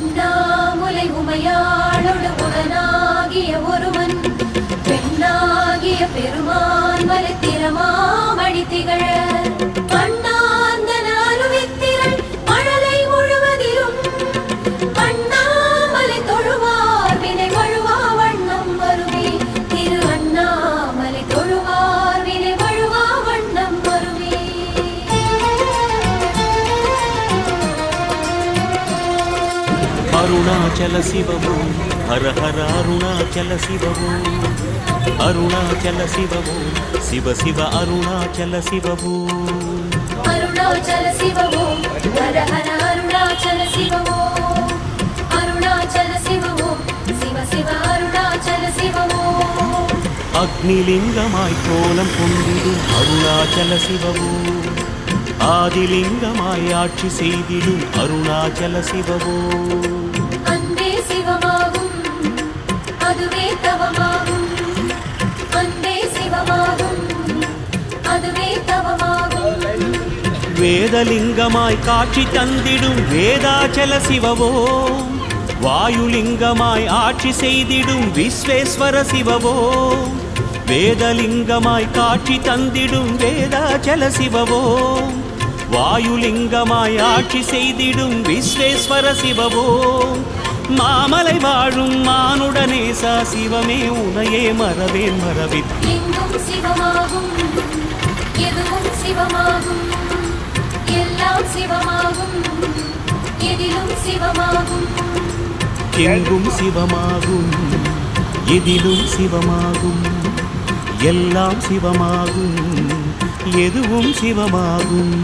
உண்ணாமுலை உமையாளோடு உடனாகிய ஒருவன் பெண்ணாகிய பெருமான் மலைத்திரமாமணி திகழ அண்ணாந்தன அருவித்திரள் மழலை முழுவதிலும் அண்ணாமலை தொழுவார் வினை வழுவா வண்ணம் வருவே திரு அண்ணாமலை தொழுவார் வினை வழுவா வண்ணம் வருவே. அருணாச்சல சிவமோ ஹர ஹர அருணாச்சல சிவமோ அருணாச்சல சிவமோ சிவ சிவ அருணாச்சல சிவமோ அருணாச்சல சிவமோ ஹர ஹர அருணாச்சல சிவமோ அருணாச்சல சிவமோ சிவ சிவ அருணாச்சல சிவமோ. அக்னிலிங்கமாய் கோலம் கொண்டிடும் அருணாச்சல சிவமோ ஆதிலிங்கமாய் ஆட்சி செய்திடும் அருணாச்சல சிவமோ. அன்பே சிவமாகும் அதுவே தவமாகும் அன்பே சிவமாகும் அதுவே தவமாகும். வேதலிங்கமாய் காட்சி தந்திடும் வேதாச்சல சிவமோ வாயுலிங்கமாய் ஆட்சி செய்திடும் விஸ்வேஸ்வர சிவமோ. வேதலிங்கமாய் காட்சி தந்திடும் வேதாச்சல சிவமோ வாயுலிங்கமாய் ஆட்சி செய்திடும் விஸ்வேஸ்வர சிவமோ. மாமலை வாழும் மானுடனேசா சிவமே உனையே மறவேன் மறவித் எங்கும் சிவமாகும் எதுவும் சிவமாகும் எல்லாம் சிவமாகும் எதிலும் சிவமாகும். எங்கும் சிவமாகும் எதிலும் சிவமாகும் எல்லாம் சிவமாகும் எதுவும் சிவமாகும்.